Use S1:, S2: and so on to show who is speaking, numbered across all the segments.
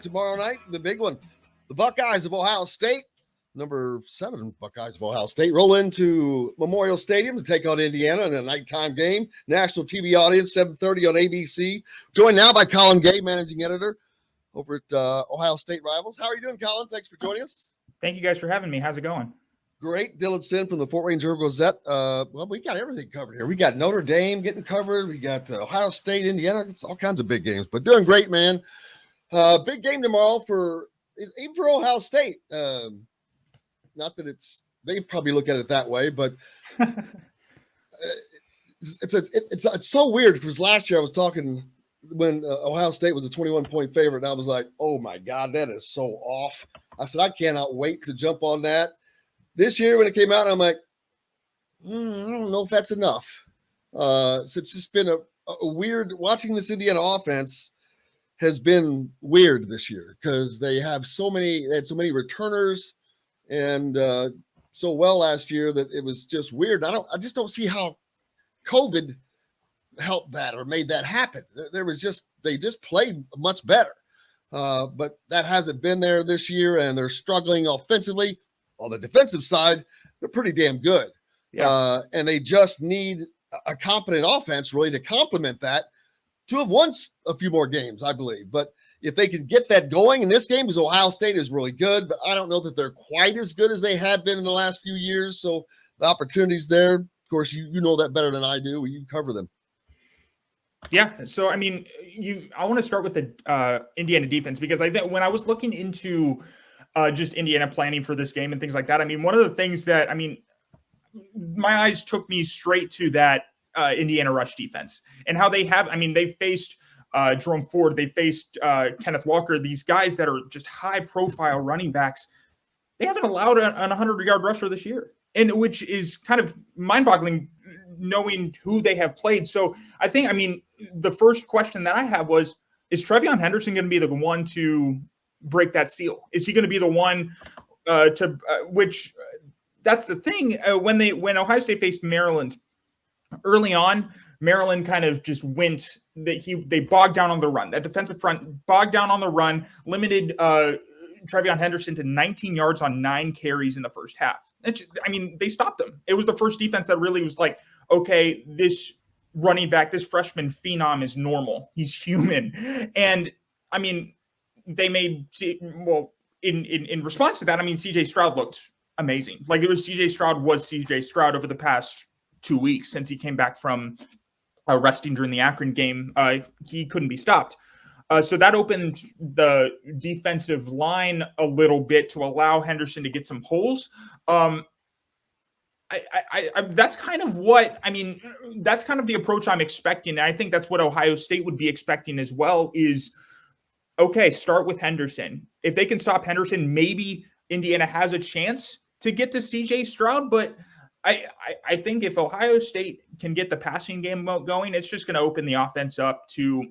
S1: Tomorrow night, the big one. The Buckeyes of Ohio State, number 7 Buckeyes of Ohio State, roll into Memorial Stadium to take on Indiana in a nighttime game. National TV audience, 7:30 on ABC. Joined now by Colin, managing editor over at Ohio State Rivals. How are you doing, Colin? Thanks for joining us.
S2: Thank you guys for having me. How's it going?
S1: Great. Dylan Sin from the Fort Wayne Journal-Gazette. Well, we got everything covered here. We got Notre Dame getting covered. We got Ohio State, Indiana. It's all kinds of big games, but doing great, man. Big game tomorrow even for Ohio State. Not that they probably look at it that way, but it's so weird because last year I was talking when Ohio State was a 21-point favorite, and I was like, oh my God, that is so off. I said, I cannot wait to jump on that. This year when it came out, I'm like, I don't know if that's enough. So it's just been a weird, watching this Indiana offense has been weird this year because they had so many returners and so well last year that it was just weird. I just don't see how COVID helped that or made that happen. They just played much better. But that hasn't been there this year, and they're struggling offensively. On the defensive side, they're pretty damn good. Yeah. And they just need a competent offense really to complement that to have won a few more games, I believe. But if they can get that going in this game, because Ohio State is really good, but I don't know that they're quite as good as they have been in the last few years. So the opportunity's there. Of course, you know that better than I do. You cover them.
S2: Yeah. So, I mean, I want to start with the Indiana defense, because I think when I was looking into just Indiana planning for this game and things like that, I mean, one of the things that, my eyes took me straight to that Indiana rush defense and how they faced Jerome Ford, they faced Kenneth Walker, these guys that are just high profile running backs. They haven't allowed an 100-yard rusher this year, and which is kind of mind boggling knowing who they have played. So I think, the first question that I have was, is Trevion Henderson going to be the one to break that seal? Is he going to be the one which that's the thing. When Ohio State faced Maryland early on, Maryland kind of just they bogged down on the run. That defensive front bogged down on the run, limited Trevion Henderson to 19 yards on 9 carries in the first half. They stopped him. It was the first defense that really was like, okay, this running back, this freshman phenom is normal. He's human. And they made, in response to that, CJ Stroud looked amazing. Like CJ Stroud over the past 2 weeks since he came back from resting during the Akron game. He couldn't be stopped. So that opened the defensive line a little bit to allow Henderson to get some holes. That's kind of that's kind of the approach I'm expecting. And I think that's what Ohio State would be expecting as well is, okay, start with Henderson. If they can stop Henderson, maybe Indiana has a chance to get to CJ Stroud. But I think if Ohio State can get the passing game going, it's just going to open the offense up to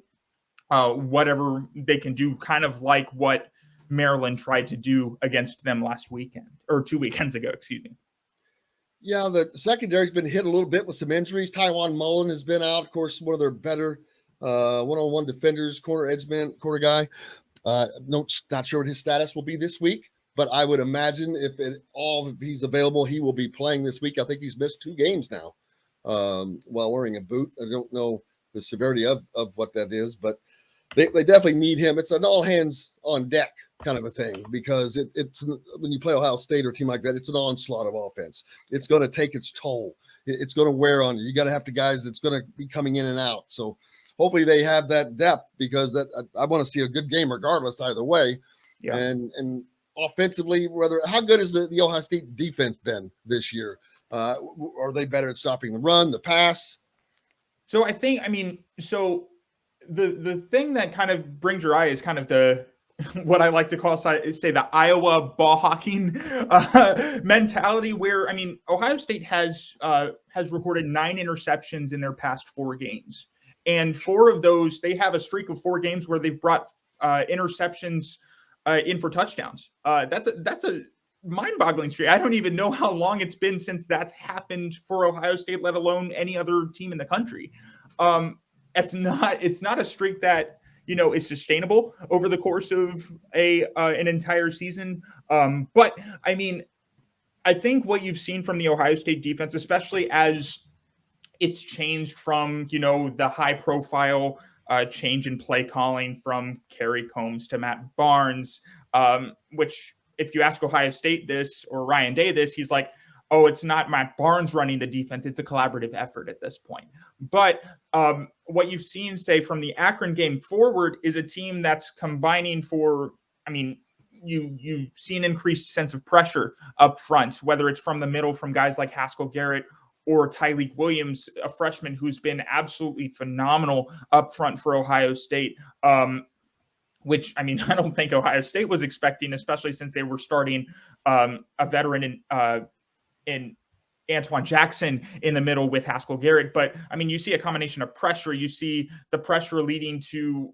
S2: whatever they can do, kind of like what Maryland tried to do against them last weekend, or 2 weekends ago, excuse me.
S1: Yeah, the secondary's been hit a little bit with some injuries. Tywan Mullen has been out, of course, one of their better one-on-one defenders, corner edgeman, corner guy. Not sure what his status will be this week, but I would imagine if he's available, he will be playing this week. I think he's missed 2 games now while wearing a boot. I don't know the severity of what that is, but they definitely need him. It's an all hands on deck kind of a thing, because it's when you play Ohio State or a team like that, it's an onslaught of offense. It's going to take its toll. It's going to wear on you. You got to have the guys that's going to be coming in and out. So hopefully they have that depth, because I want to see a good game regardless either way. Yeah. And offensively, how good has the Ohio State defense been this year? Are they better at stopping the run, the pass?
S2: So I think, the thing that kind of brings your eye is kind of what I like to call, say, the Iowa ball hawking mentality, where, Ohio State has recorded 9 interceptions in their past 4 games. And 4 of those, they have a streak of 4 games where they've brought interceptions in for touchdowns. That's a mind-boggling streak. I don't even know how long it's been since that's happened for Ohio State, let alone any other team in the country. It's not a streak that is sustainable over the course of an entire season. But I mean, I think what you've seen from the Ohio State defense, especially as it's changed from, the high profile change in play calling from Kerry Combs to Matt Barnes, which if you ask Ohio State this or Ryan Day this, he's like, oh, it's not Matt Barnes running the defense. It's a collaborative effort at this point. But what you've seen, say, from the Akron game forward is a team that's combining for, I mean, you've seen increased sense of pressure up front, whether it's from the middle from guys like Haskell Garrett or Tyleek Williams, a freshman who's been absolutely phenomenal up front for Ohio State, which, I mean, I don't think Ohio State was expecting, especially since they were starting a veteran in Antoine Jackson in the middle with Haskell Garrett. But, I mean, you see a combination of pressure. You see the pressure leading to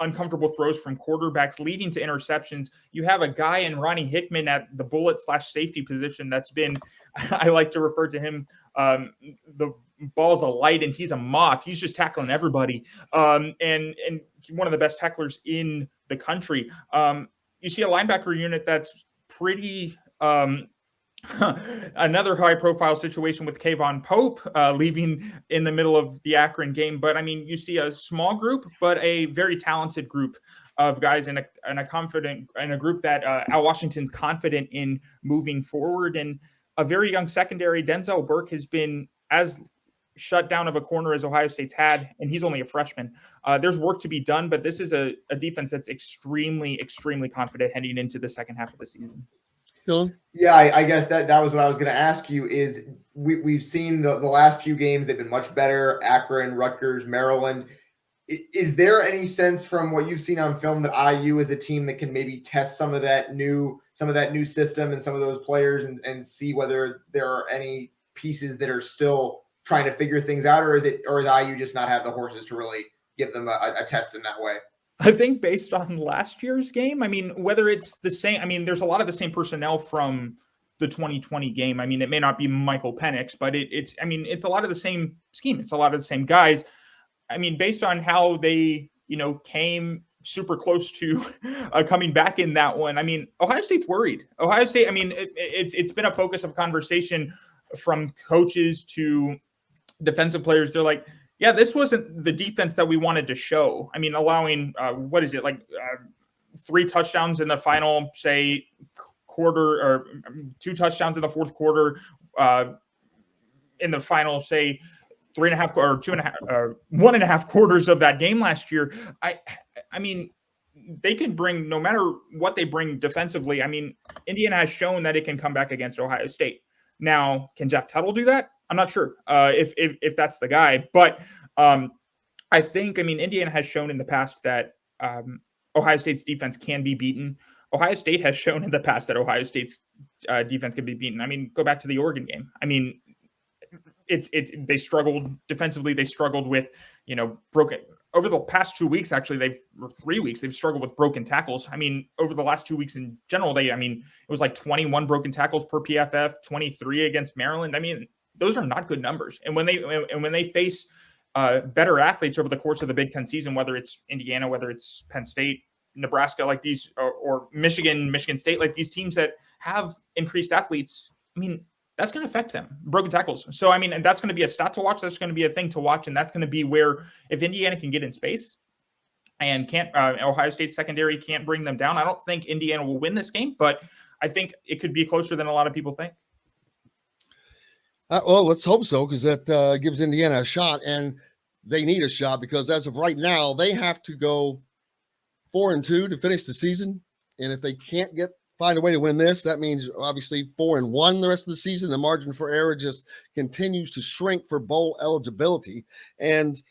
S2: uncomfortable throws from quarterbacks, leading to interceptions. You have a guy in Ronnie Hickman at the bullet/safety position that's been, I like to refer to him, the ball's a light and he's a moth. He's just tackling everybody. And one of the best tacklers in the country. You see a linebacker unit that's pretty another high-profile situation with Kayvon Pope leaving in the middle of the Akron game. But, I mean, you see a small group, but a very talented group of guys in a group that Al Washington's confident in moving forward. And a very young secondary, Denzel Burke, has been as shut down of a corner as Ohio State's had, and he's only a freshman. There's work to be done, but this is a defense that's extremely, extremely confident heading into the second half of the season.
S3: Dylan? Yeah, I guess that was what I was going to ask you is we've seen the last few games, they've been much better, Akron, Rutgers, Maryland. Is there any sense from what you've seen on film that IU is a team that can maybe test some of that new system and some of those players and see whether there are any pieces that are still trying to figure things out, or is IU just not have the horses to really give them a test in that way?
S2: I think based on last year's game, I mean, whether it's the same, I mean, there's a lot of the same personnel from the 2020 game. I mean, it may not be Michael Penix, but it's a lot of the same scheme. It's a lot of the same guys. I mean, based on how they, came super close to coming back in that one. I mean, Ohio State's worried. Ohio State, I mean, it's been a focus of conversation from coaches to defensive players. They're like, yeah, this wasn't the defense that we wanted to show. I mean, allowing, 3 touchdowns in the final, say, quarter, or 2 touchdowns in the fourth quarter, in the final, say, 3.5 or 2.5, 1.5 quarters of that game last year. I mean, they can bring, no matter what they bring defensively. I mean, Indiana has shown that it can come back against Ohio State. Now, can Jack Tuttle do that? I'm not sure if that's the guy, but I think, I mean, Indiana has shown in the past that Ohio State's defense can be beaten. Ohio State has shown in the past that Ohio State's defense can be beaten. I mean, go back to the Oregon game. I mean, they struggled defensively. They struggled with, broken over the past 2 weeks. Actually, 3 weeks, they've struggled with broken tackles. I mean, over the last 2 weeks in general, it was like 21 broken tackles per PFF, 23 against Maryland. I mean, those are not good numbers. And when they face better athletes over the course of the Big Ten season, whether it's Indiana, whether it's Penn State, Nebraska, like these, or Michigan State, like these teams that have increased athletes, I mean, that's going to affect them, broken tackles. So, I mean, and that's going to be a stat to watch. That's going to be a thing to watch. And that's going to be where, if Indiana can get in space and Ohio State secondary can't bring them down, I don't think Indiana will win this game, but I think it could be closer than a lot of people think.
S1: Well, let's hope so, because that gives Indiana a shot, and they need a shot because as of right now, they have to go 4-2 to finish the season. And if they can't find a way to win this, that means obviously 4-1 the rest of the season. The margin for error just continues to shrink for bowl eligibility. And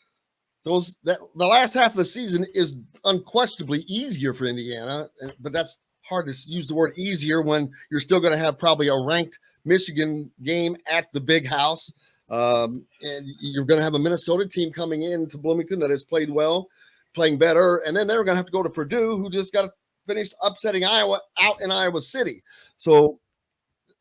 S1: the last half of the season is unquestionably easier for Indiana, but that's hard to use the word easier when you're still going to have probably a ranked Michigan game at the Big House. And you're going to have a Minnesota team coming into Bloomington that has played well, playing better. And then they're going to have to go to Purdue, who just got finished upsetting Iowa out in Iowa City. So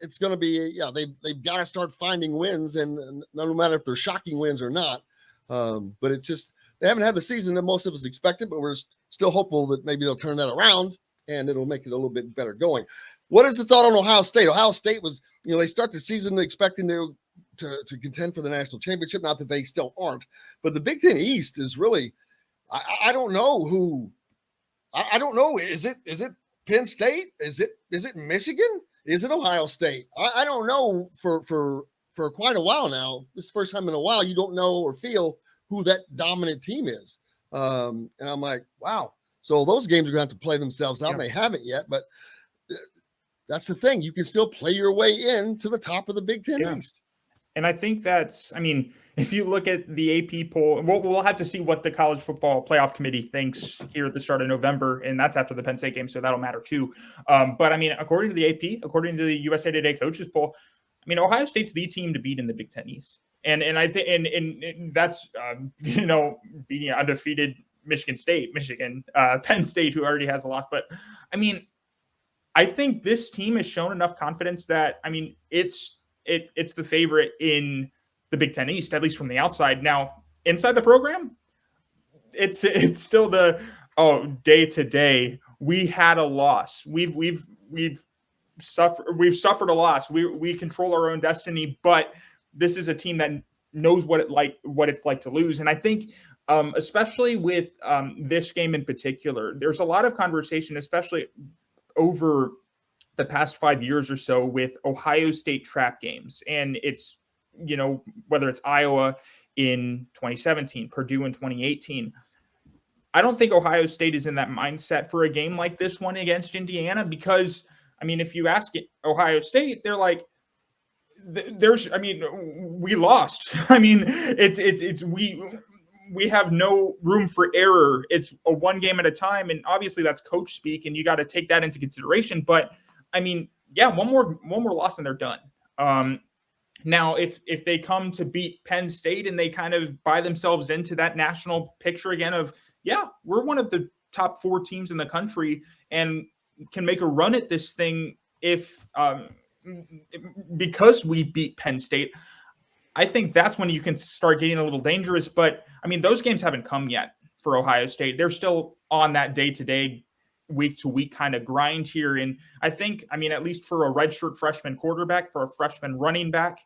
S1: it's going to be, they've got to start finding wins, and no matter if they're shocking wins or not. But it's just, they haven't had the season that most of us expected, but we're still hopeful that maybe they'll turn that around and it'll make it a little bit better going. What is the thought on Ohio State? Ohio State was, they start the season expecting to contend for the national championship. Not that they still aren't, but the Big Ten East is really, I don't know who. I don't know. Is it Penn State? Is it Michigan? Is it Ohio State? I don't know for quite a while now. This is the first time in a while you don't know or feel who that dominant team is. And I'm like, wow. So those games are going to have to play themselves out. Yeah. And they haven't yet, but that's the thing. You can still play your way into the top of the Big Ten East.
S2: And I think if you look at the AP poll, we'll have to see what the College Football Playoff Committee thinks here at the start of November, and that's after the Penn State game, so that'll matter too. But according to the AP, according to the USA Today coaches poll, Ohio State's the team to beat in the Big Ten East, and I think and that's beating undefeated Michigan, Penn State, who already has a loss. But I think this team has shown enough confidence that it's the favorite in the Big Ten East, at least from the outside. Now, inside the program, it's still day to day. We had a loss. We've suffered a loss. We control our own destiny, but this is a team that knows what it's like to lose. And I think, especially with this game in particular, there's a lot of conversation, especially over the past 5 years or so, with Ohio State trap games. And it's, whether it's Iowa in 2017, Purdue in 2018. I don't think Ohio State is in that mindset for a game like this one against Indiana, because, if you ask Ohio State, they're like, we lost. We have no room for error. It's a one game at a time. And obviously that's coach speak, and you got to take that into consideration. But one more loss and they're done. Now, if they come to beat Penn State and they kind of buy themselves into that national picture again of, we're one of the top 4 teams in the country and can make a run at this thing because we beat Penn State, I think that's when you can start getting a little dangerous. But those games haven't come yet for Ohio State. They're still on that day-to-day, week-to-week kind of grind here. And I think, at least for a redshirt freshman quarterback, for a freshman running back,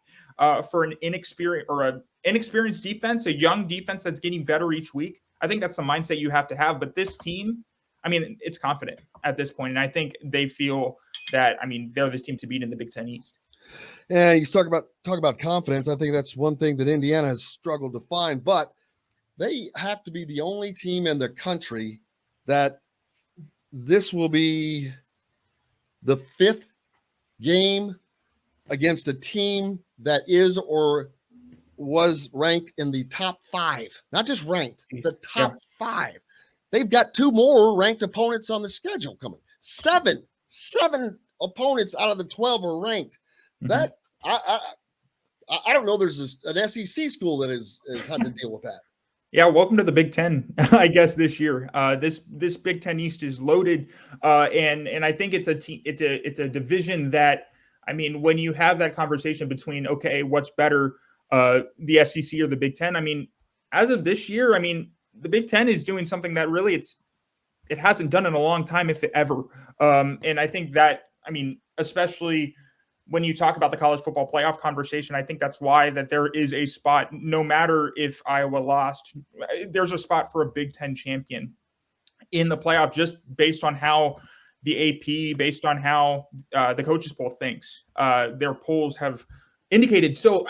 S2: for an inexperienced defense, a young defense that's getting better each week, I think that's the mindset you have to have. But this team, it's confident at this point. And I think they feel that, they're this team to beat in the Big Ten East.
S1: And you talk about confidence. I think that's one thing that Indiana has struggled to find, but they have to be the only team in the country that this will be the 5th game against a team that is or was ranked in the top 5, not just ranked, the top 5. They've got 2 more ranked opponents on the schedule coming. 7 opponents out of the 12 are ranked. That I don't know. There's an SEC school that has had to deal with that.
S2: Yeah, welcome to the Big Ten, I guess, this year. This Big Ten East is loaded, and I think it's a division that, when you have that conversation between, okay, what's better, the SEC or the Big Ten? As of this year, the Big Ten is doing something that really it hasn't done in a long time, if it ever. And I think that, especially when you talk about the college football playoff conversation, I think that's why that there is a spot, no matter if Iowa lost, there's a spot for a Big Ten champion in the playoff, just based on how the AP, based on how the coaches poll thinks. Their polls have indicated. So,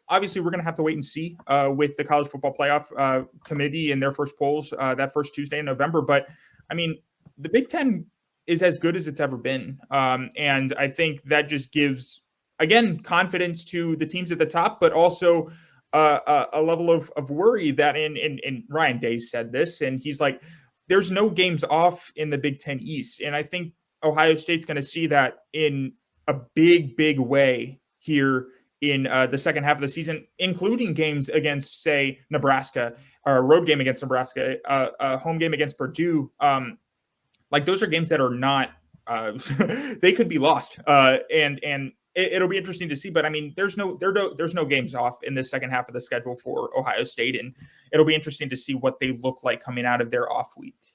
S2: obviously we're going to have to wait and see with the college football playoff committee and their first polls that first Tuesday in November. But the Big Ten is as good as it's ever been. And I think that just gives, again, confidence to the teams at the top, but also a level of worry that and Ryan Day said this, and he's like, there's no games off in the Big Ten East. And I think Ohio State's going to see that in a big, big way here in the second half of the season, including games against, say, Nebraska, or a road game against Nebraska, a home game against Purdue. Those are games that are not, they could be lost. And it'll be interesting to see. But I mean, there's no games off in the second half of the schedule for Ohio State, and it'll be interesting to see what they look like coming out of their off week.